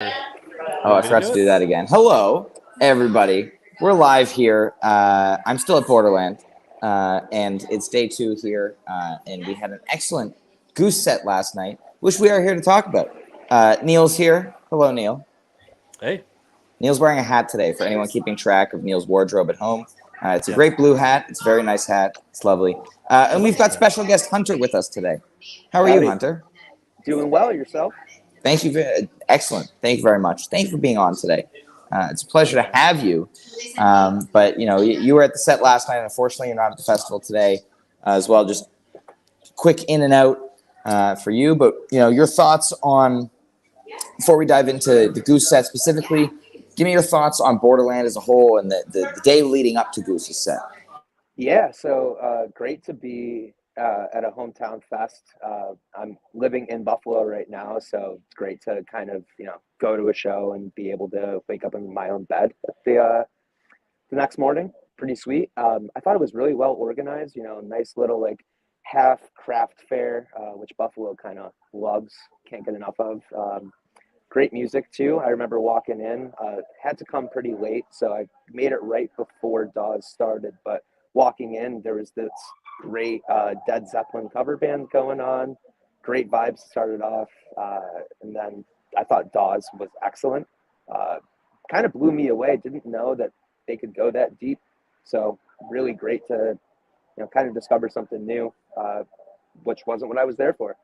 Oh, I forgot to do that again. Hello, everybody. We're live here. I'm still at Borderland, and it's day 2 here, and we had an excellent Goose set last night, which we are here to talk about. Neil's here. Hello, Neil. Hey. Neil's wearing a hat today for anyone keeping track of Neil's wardrobe at home. It's a great blue hat. It's a very nice hat. It's lovely. And we've got special guest Hunter with us today. How are you, Hunter? Doing well. Yourself? Thank you. Excellent. Thank you very much. Thank you for being on today. It's a pleasure to have you. But, you were at the set last night. Unfortunately, you're not at the festival today as well. Just quick in and out for you. But, your thoughts on, before we dive into the Goose set specifically, give me your thoughts on Borderland as a whole and the day leading up to Goose's set. Yeah, so great to be at a hometown fest. I'm living in Buffalo right now, so it's great to kind of, go to a show and be able to wake up in my own bed the next morning. Pretty sweet. I thought it was really well organized, nice little like half craft fair, which Buffalo kind of loves, can't get enough of. Great music too. I remember walking in, had to come pretty late, so I made it right before Dawes started, but walking in, there was this great Led Zeppelin cover band going on. Great vibes started off, and then I thought Dawes was excellent. Kind of blew me away. Didn't know that they could go that deep. So really great to, kind of discover something new, which wasn't what I was there for.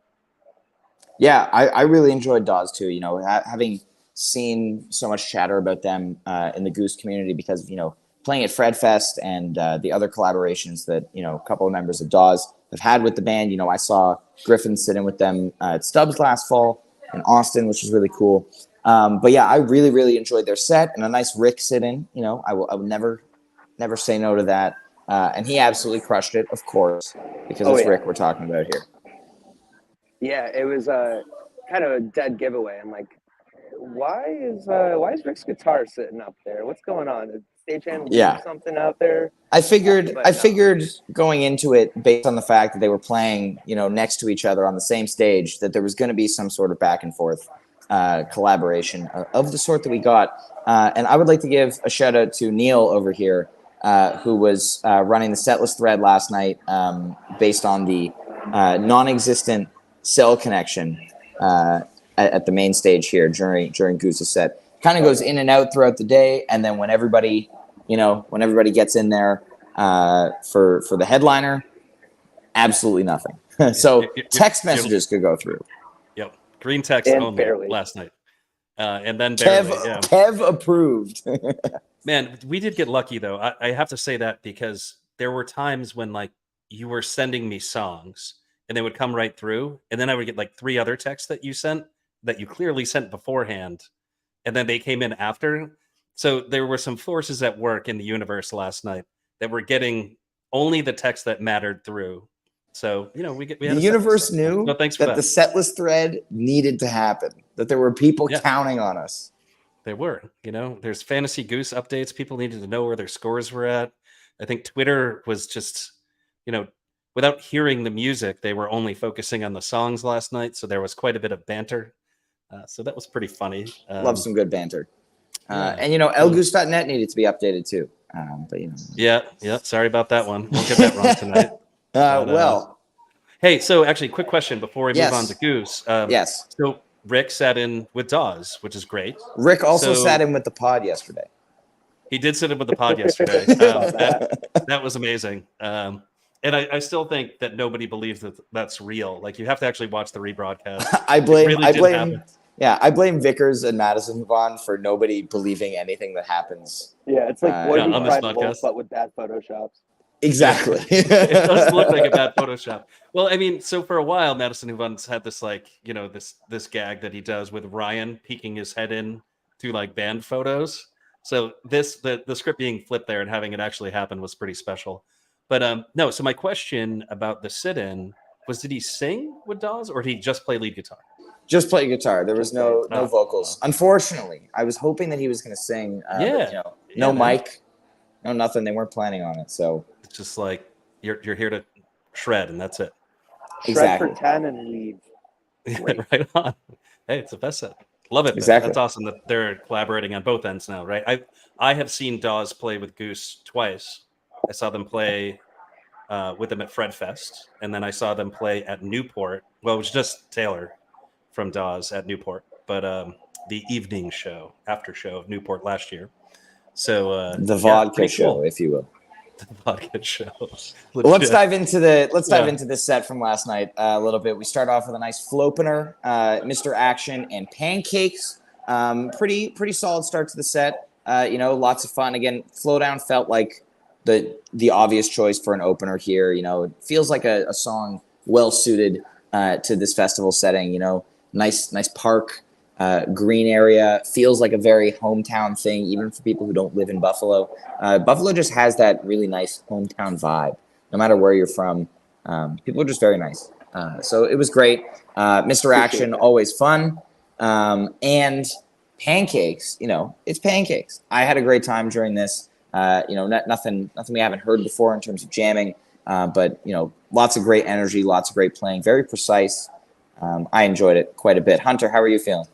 Yeah, I really enjoyed Dawes too. Having seen so much chatter about them in the Goose community because of, playing at Fred Fest and the other collaborations that, a couple of members of Dawes have had with the band. I saw Griffin sit in with them at Stubbs last fall in Austin, which was really cool. But yeah, I really, really enjoyed their set and a nice Rick sit in. I will never say no to that. And he absolutely crushed it, of course, because it's Rick we're talking about here. Yeah, it was kind of a dead giveaway. I'm like, why is Rick's guitar sitting up there? What's going on? Is stagehand leaving something out there? I figured going into it, based on the fact that they were playing, next to each other on the same stage, that there was going to be some sort of back and forth collaboration of the sort that we got. And I would like to give a shout out to Neil over here, who was running the setlist thread last night, based on the non-existent cell connection at the main stage here during Goose's set. Kind of goes in and out throughout the day, and then when everybody gets in there for the headliner, absolutely nothing. So text messages could go through. Yep, green text and only barely. Last night, and then barely. Kev approved. Man, we did get lucky though. I have to say that because there were times when like you were sending me songs and they would come right through, and then I would get like 3 other texts that you sent that you clearly sent beforehand, and then they came in after. So there were some forces at work in the universe last night that were getting only the text that mattered through. So, we had the universe knew that the setlist thread needed to happen, that there were people counting on us. There were, there's Fantasy Goose updates. People needed to know where their scores were at. I think Twitter was just, without hearing the music, they were only focusing on the songs last night. So there was quite a bit of banter. So that was pretty funny. Love some good banter. And, elgoose.net needed to be updated too. But Yeah. Sorry about that one. We'll get that wrong tonight. Hey, so actually, quick question before we move on to Goose. Yes. So Rick sat in with Dawes, which is great. Rick also sat in with the pod yesterday. He did sit in with the pod yesterday. That was amazing. And I still think that nobody believes that that's real. Like, you have to actually watch the rebroadcast. I blame Vickers and Madison Vaughn for nobody believing anything that happens. Yeah, it's like on this podcast, but with bad photoshops. Exactly. It does look like a bad Photoshop. Well, I mean, so for a while, Madison Huvan's had this this gag that he does with Ryan peeking his head in to like band photos. So the script being flipped there and having it actually happen was pretty special. But no, so my question about the sit-in was, did he sing with Dawes or did he just play lead guitar? Just play guitar. There was no vocals. Unfortunately, I was hoping that he was going to sing. No mic, no nothing. They weren't planning on it. So it's just like you're here to shred, and that's it. Shred for 10 and leave. Right on. Hey, it's the best set. Love it. Exactly. That's awesome that they're collaborating on both ends now, right? I have seen Dawes play with Goose twice. I saw them play with them at Fred Fest, and then I saw them play at Newport. Well, it was just Taylor from Dawes at Newport, but the evening show, after show of Newport last year. So The vodka show, cool. if you will. The vodka show. Well, let's dive into the set from last night a little bit. We start off with a nice flopener, Mr. Action, and Pancakes. Pretty solid start to the set. Lots of fun. Again, Flowdown felt like the obvious choice for an opener here. It feels like a song well suited to this festival setting. Nice park. Green area, feels like a very hometown thing, even for people who don't live in Buffalo. Buffalo just has that really nice hometown vibe. No matter where you're from, people are just very nice. So it was great. Mr. Action, always fun. And Pancakes, it's Pancakes. I had a great time during this. Nothing we haven't heard before in terms of jamming, but lots of great energy, lots of great playing, very precise. I enjoyed it quite a bit. Hunter, how are you feeling?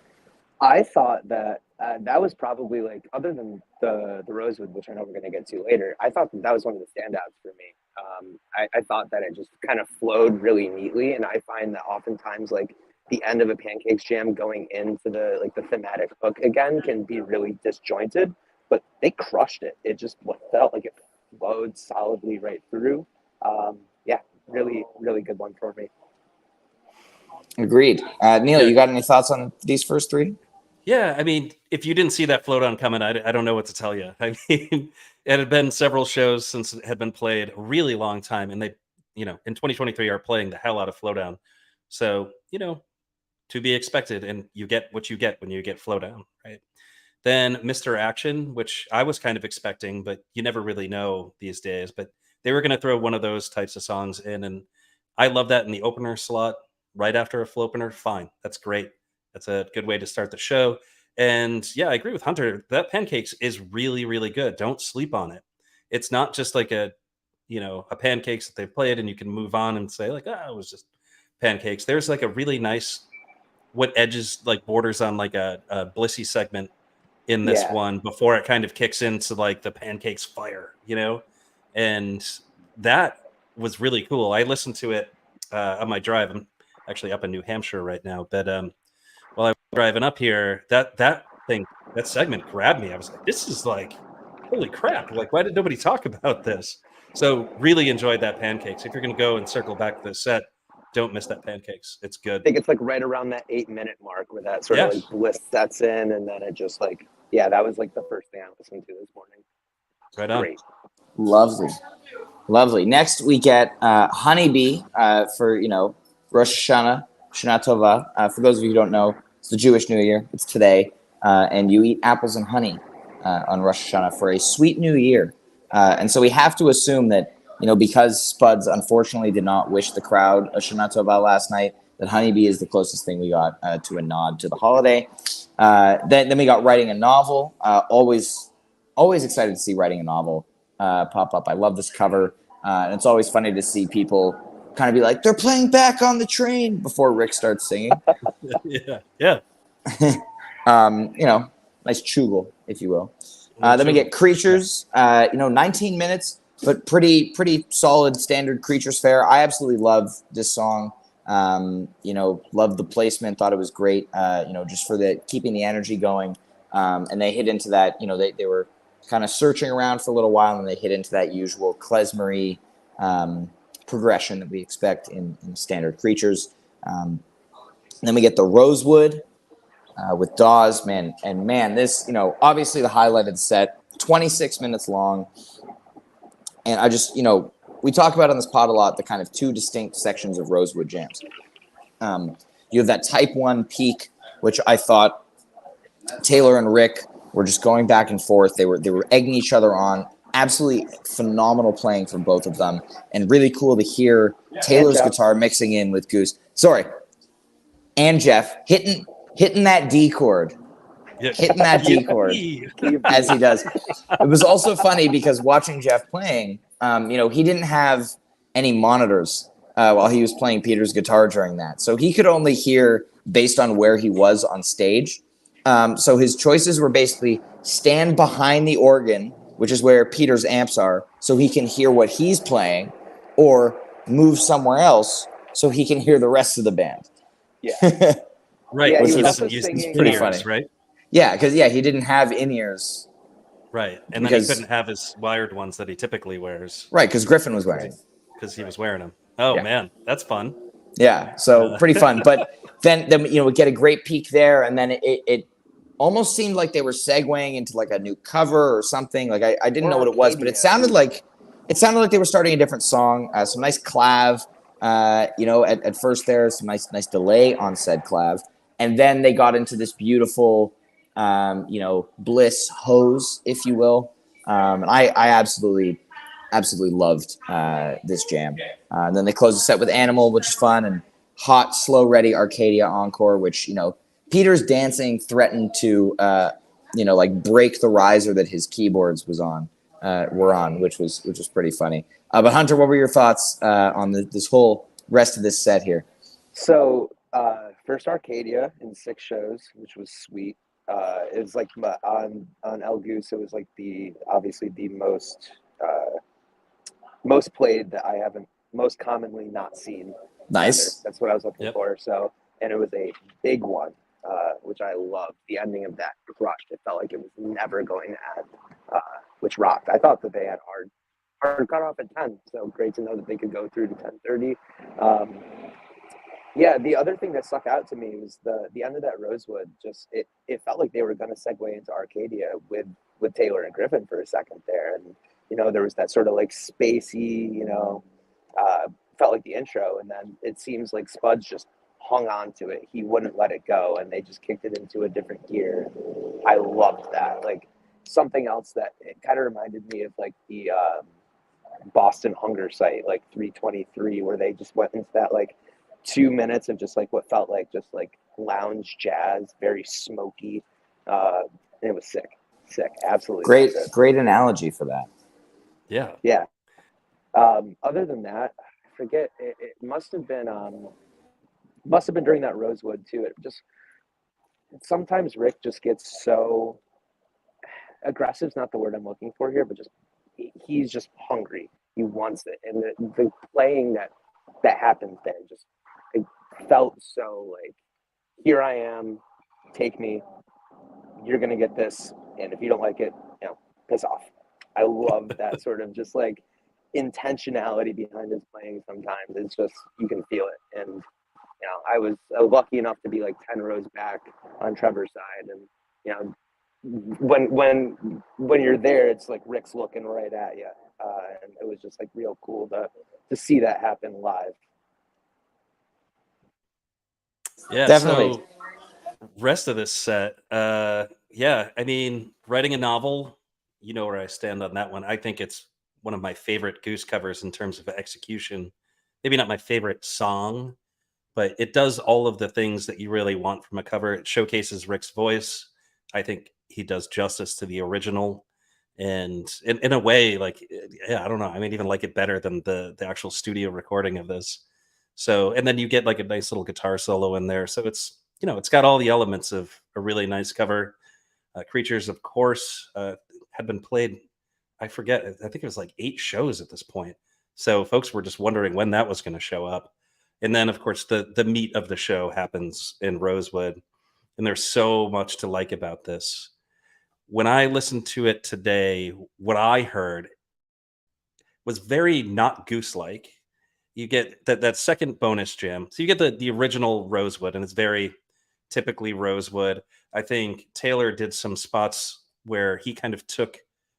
I thought that that was probably like, other than the Rosewood, which I know we're going to get to later, I thought that was one of the standouts for me. I thought that it just kind of flowed really neatly, and I find that oftentimes like the end of a Pancakes jam going into the thematic hook again can be really disjointed, but they crushed it. It just felt like it flowed solidly right through. Really, really good one for me. Agreed. Neil, you got any thoughts on these first three? Yeah, I mean, if you didn't see that Flowdown coming, I don't know what to tell you. I mean, it had been several shows since it had been played, a really long time, and they, in 2023 are playing the hell out of Flowdown. So, to be expected, and you get what you get when you get Flowdown, right? Then Mr. Action, which I was kind of expecting, but you never really know these days, but they were going to throw one of those types of songs in, and I love that in the opener slot right after a flopener. Fine, that's great. That's a good way to start the show. And yeah, I agree with Hunter. That Pancakes is really, really good. Don't sleep on it. It's not just like a Pancakes that they've played and you can move on and say like, it was just Pancakes. There's like a really nice, what edges like borders on like a Blissy segment in this one before it kind of kicks into like the Pancakes fire, and that was really cool. I listened to it on my drive. I'm actually up in New Hampshire right now, but while I was driving up here, that segment grabbed me. I was like, this is like, holy crap. Like, why did nobody talk about this? So really enjoyed that Pancakes. If you're going to go and circle back to the set, don't miss that Pancakes. It's good. I think it's like right around that 8-minute mark where that sort of like bliss sets in, and then it just like, that was like the first thing I listened to this morning. Right on. Great. Lovely. Next we get Honeybee for Rosh Hashanah, Shana Tova. For those of you who don't know, it's the Jewish New Year. It's today, and you eat apples and honey on Rosh Hashanah for a sweet new year. And so we have to assume that because Spuds unfortunately did not wish the crowd a Shana Tova last night, that Honeybee is the closest thing we got to a nod to the holiday. Then we got Writing a Novel. Always excited to see Writing a Novel pop up. I love this cover, and it's always funny to see people kind of be like, they're playing Back on the Train before Rick starts singing. Yeah. Nice chugel, if you will. Then we get Creatures, 19 minutes, but pretty solid standard Creatures fare. I absolutely love this song. Loved the placement, thought it was great, just for keeping the energy going. And they hit into that, they were kind of searching around for a little while, and they hit into that usual klezmer-y progression that we expect in standard Creatures. Then we get the Rosewood with Dawes, man. This, obviously the highlight of the set, 26 minutes long. And I just, we talk about on this pod a lot the kind of two distinct sections of Rosewood jams. You have that type 1 peak, which I thought Taylor and Rick were just going back and forth. They were egging each other on. Absolutely phenomenal playing from both of them, and really cool to hear Taylor's guitar mixing in with Goose. And Jeff hitting that D chord. Hitting that D chord as he does. It was also funny because watching Jeff playing, he didn't have any monitors while he was playing Peter's guitar during that. So he could only hear based on where he was on stage. So his choices were basically stand behind the organ, which is where Peter's amps are, so he can hear what he's playing, or move somewhere else so he can hear the rest of the band. Yeah. Right. Yeah, Which he was doesn't use singing, pretty in-ears, funny. right? Yeah, because he didn't have in-ears. Right. And then he couldn't have his wired ones that he typically wears. Right, because Griffin was wearing them. Because he was wearing them. Oh, Yeah. man. That's fun. Yeah, so pretty fun. But then we get a great peek there, and then it almost seemed like they were segueing into like a new cover or something. Like I didn't know what it was, but it sounded like they were starting a different song. Some nice clav, at first there, some nice delay on said clav, and then they got into this beautiful, bliss hose, if you will. And I absolutely loved this jam. And then they closed the set with Animal, which is fun, and Hot, Slow, Ready, Arcadia Encore, which, Peter's dancing threatened to, break the riser that his keyboards were on, which was pretty funny. But Hunter, what were your thoughts on this whole rest of this set here? So first Arcadia in 6 shows, which was sweet. It was like on El Goose, it was like obviously the most played that I haven't most commonly not seen. Nice. That's what I was looking for. So, and it was a big one, which I loved. The ending of that crushed. It felt like it was never going to end, which rocked. I thought that they had hard cut off at 10. So great to know that they could go through to 10:30. Yeah, the other thing that stuck out to me was the end of that Rosewood. Just it felt like they were going to segue into Arcadia with Taylor and Griffin for a second there, and there was that sort of like spacey, felt like the intro, and then it seems like Spuds just hung on to it. He wouldn't let it go, and they just kicked it into a different gear. I loved that. Like something else that it kind of reminded me of like the Boston Hunger site, like 323, where they just went into that like 2 minutes of just like what felt like just like lounge jazz, very smoky. It was sick, absolutely great analogy for that. Yeah. Other than that, I forget. It must have been during that Rosewood too. It just sometimes Rick just gets so aggressive. Is not the word I'm looking for here, but just he's just hungry. He wants it, and the playing that happens there just it felt so like, here I am, take me. You're gonna get this, and if you don't like it, piss off. I love that sort of just like intentionality behind his playing. Sometimes it's just you can feel it, and I was lucky enough to be like 10 rows back on Trevor's side, and when you're there, it's like Rick's looking right at you, and it was just like real cool to see that happen live. Yeah, definitely. So rest of this set, I mean, writing a novel, you know where I stand on that one. I think it's one of my favorite Goose covers in terms of execution. Maybe not my favorite song, but it does all of the things that you really want from a cover. It showcases Rick's voice. I think he does justice to the original, and in a way, like, I don't know, I might even like it better than the actual studio recording of this. So, and then you get like a nice little guitar solo in there. So it's got all the elements of a really nice cover. Creatures, of course, had been played. I forget. I think it was like 8 shows at this point. So folks were just wondering when that was going to show up. And then, of course, the meat of the show happens in Rosewood. And there's so much to like about this. When I listened to it today, what I heard was very not Goose-like. You get that second bonus jam. So you get the original Rosewood, and it's very typically Rosewood. I think Taylor did some spots where he kind of took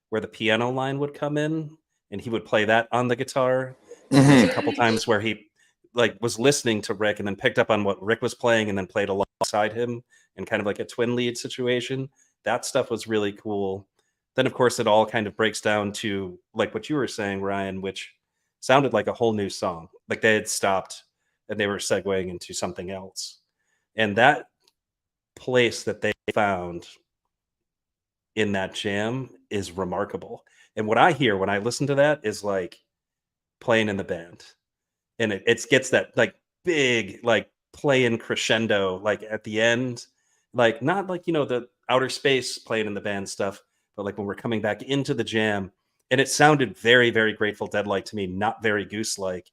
where the piano line would come in, and he would play that on the guitar. And there's a couple times where he like was listening to Rick and then picked up on what Rick was playing and then played alongside him and kind of like a twin lead situation. That stuff was really cool. Then, of course, it all kind of breaks down to like what you were saying, Ryan, which sounded like a whole new song. Like they had stopped and they were segueing into something else. And that place that they found in that jam is remarkable. And what I hear when I listen to that is like playing in the band. And it gets that like big, like playing crescendo, like at the end. like not like the outer space playing in the band stuff, but like when we're coming back into the jam, and it sounded very, very Grateful Dead like to me, not very Goose like.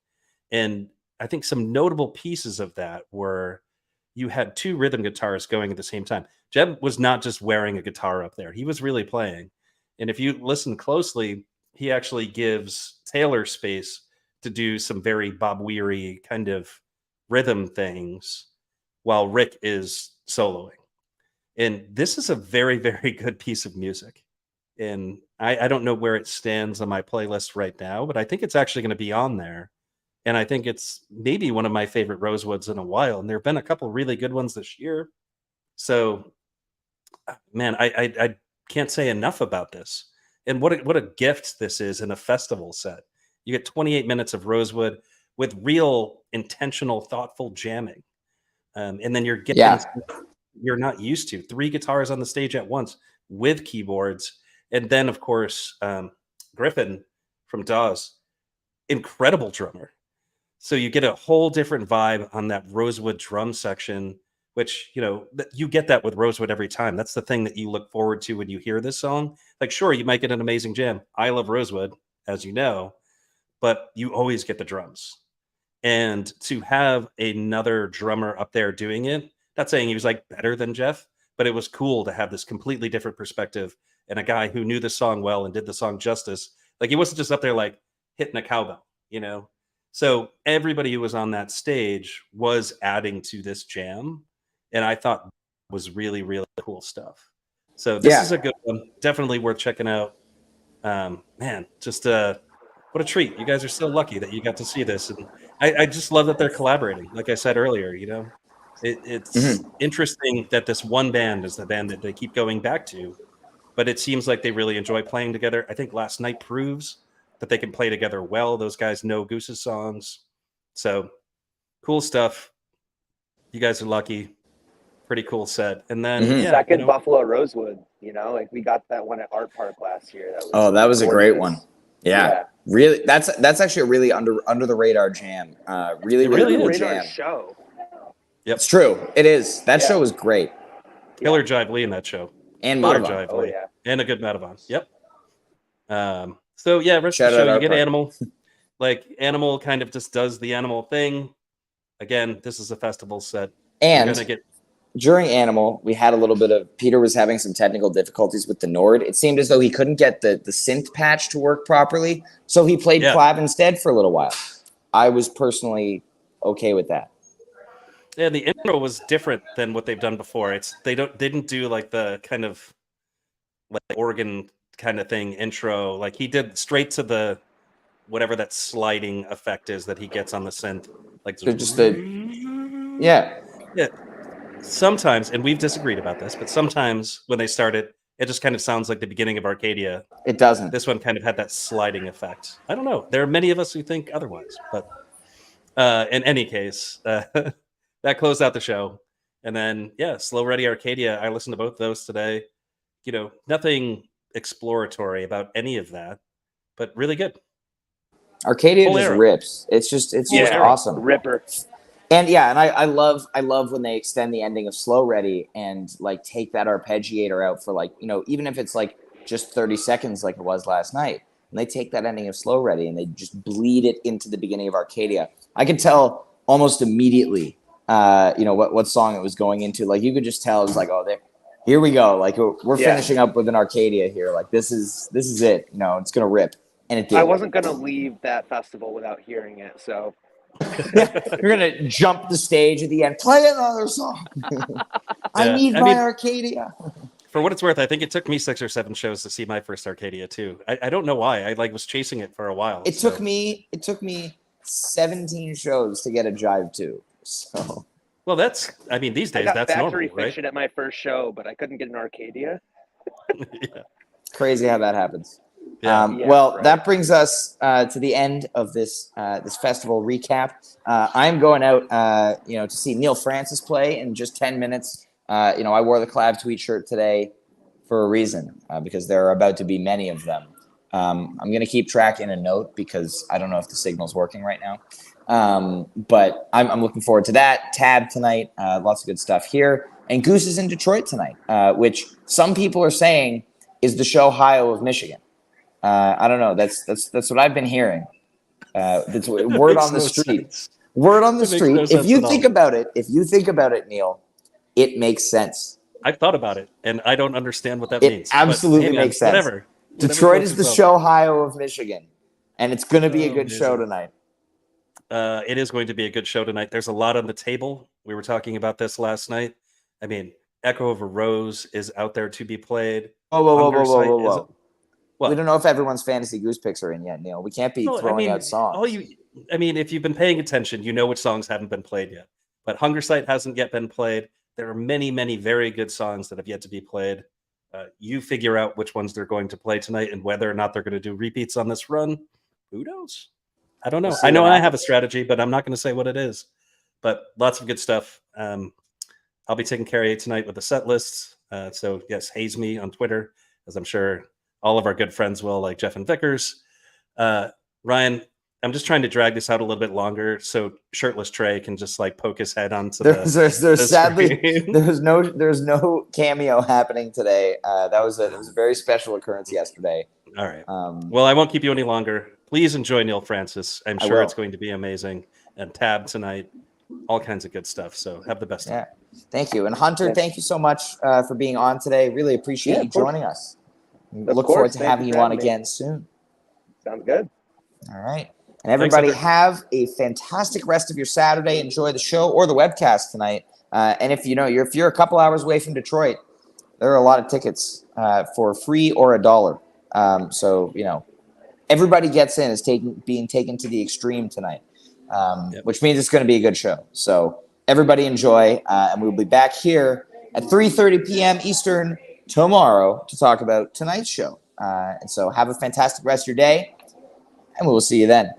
And I think some notable pieces of that were you had two rhythm guitars going at the same time. Jeb was not just wearing a guitar up there; he was really playing. And if you listen closely, he actually gives Taylor space to do some very Bob Weary kind of rhythm things while Rick is soloing. And this is a very, very good piece of music. And I don't know where it stands on my playlist right now, but I think it's actually going to be on there. And I think it's maybe one of my favorite Rosewoods in a while. And there have been a couple really good ones this year. So, man, I can't say enough about this. And what a gift this is in a festival set. You get 28 minutes of Rosewood with real intentional, thoughtful jamming. And then you're getting you're not used to 3 guitars on the stage at once with keyboards. And then, of course, Griffin from Dawes, incredible drummer. So you get a whole different vibe on that Rosewood drum section, which, you get that with Rosewood every time. That's the thing that you look forward to when you hear this song. Like, sure, you might get an amazing jam. I love Rosewood, as you know, but you always get the drums. And to have another drummer up there doing it, not saying he was like better than Jeff, but it was cool to have this completely different perspective and a guy who knew the song well and did the song justice. Like, he wasn't just up there like hitting a cowbell, So everybody who was on that stage was adding to this jam, and I thought was really, really cool stuff. So this is a good one, definitely worth checking out. Man, just what a treat! You guys are so lucky that you got to see this, and I just love that they're collaborating. Like I said earlier, it's interesting that this one band is the band that they keep going back to, but it seems like they really enjoy playing together. I think Last Night proves that they can play together well. Those guys know Goose's songs. So cool stuff. You guys are lucky. Pretty cool set. And then second Buffalo Rosewood, like we got that one at Art Park last year. That was a great one. Yeah. Really, that's actually a really under the radar jam. Really cool jam. Show. Yep. It's true. It is. That show was great. Killer Jive Lee in that show. And Jive Lee. And a good Madavon. Yep. So rest of the show, you get Animal. Like, Animal kind of just does the Animal thing. Again, this is a festival set. And during Animal, we had a little bit of Peter was having some technical difficulties with the Nord. It seemed as though he couldn't get the synth patch to work properly, so he played clav instead for a little while. I was personally okay with that. Yeah, the intro was different than what they've done before. They didn't do like the kind of like organ kind of thing intro. Like, he did straight to the whatever that sliding effect is that he gets on the synth. Like, so just the yeah. Sometimes, and we've disagreed about this, but sometimes when they start it just kind of sounds like the beginning of Arcadia. It doesn't. This one kind of had that sliding effect. I don't know. There are many of us who think otherwise, but in any case, that closed out the show. And then, Slow Ready Arcadia. I listened to both those today. Nothing exploratory about any of that, but really good. Arcadia just rips. It's just awesome. Ripper. And I love when they extend the ending of Slow Ready and like take that arpeggiator out for like, even if it's like just 30 seconds like it was last night. And they take that ending of Slow Ready and they just bleed it into the beginning of Arcadia. I could tell almost immediately what song it was going into. Like, you could just tell it was like, here we go. Like, we're finishing up with an Arcadia here. Like, this is it. It's gonna rip. And it did. I wasn't gonna leave that festival without hearing it, so you're gonna jump the stage at the end. Play another song. I need my Arcadia. For what it's worth, I think it took me 6 or 7 shows to see my first Arcadia too. I don't know why. I was chasing it for a while. It took me 17 shows to get a Jive 2. So well, these days that's normal, right? I got at my first show, but I couldn't get an Arcadia. Crazy how that happens. That brings us to the end of this festival recap. I'm going out, to see Neil Francis play in just 10 minutes. I wore the Clav Tweet shirt today for a reason, because there are about to be many of them. I'm going to keep track in a note because I don't know if the signal's working right now. But I'm looking forward to that. Tab tonight, lots of good stuff here. and Goose is in Detroit tonight, which some people are saying is the Show-Hio of Michigan. I don't know. That's what I've been hearing. That's word on the street. Sense. Word on the street. No If you think about it, Neil, it makes sense. I've thought about it, and I don't understand what that It means. absolutely man, makes sense. Whatever. Detroit is the Show-Hio of Michigan, and it's going to be a good show tonight. It is going to be a good show tonight. There's a lot on the table. We were talking about this last night. I mean, Echo of a Rose is out there to be played. Whoa. We don't know if everyone's fantasy Goose picks are in yet, Neil. We can't be throwing out songs. If you've been paying attention, you know which songs haven't been played yet. But Hunger Site hasn't yet been played. There are many, many very good songs that have yet to be played. You figure out which ones they're going to play tonight and whether or not they're going to do repeats on this run. Who knows? I don't know. I know I have a strategy, but I'm not going to say what it is. But lots of good stuff. I'll be taking care of you tonight with the set lists. So yes, haze me on Twitter, as I'm sure all of our good friends will, like Jeff and Vickers. Ryan, I'm just trying to drag this out a little bit longer so shirtless Trey can just like poke his head onto there's sadly there's no cameo happening today. It was a very special occurrence yesterday. All right. Well, I won't keep you any longer. Please enjoy Neil Francis. I'm sure it's going to be amazing. And Tab tonight, all kinds of good stuff. So have the best time. Yeah. Thank you. And Hunter, thank you so much for being on today. Really appreciate you joining us. Look forward to having you on again soon. Sounds good. All right. And everybody have a fantastic rest of your Saturday. Enjoy the show or the webcast tonight. And if you're a couple hours away from Detroit, there are a lot of tickets for free or $1. So everybody gets in is being taken to the extreme tonight, which means it's going to be a good show. So everybody enjoy, and we'll be back here at 3:30 p.m. Eastern tomorrow to talk about tonight's show. And so have a fantastic rest of your day, and we will see you then.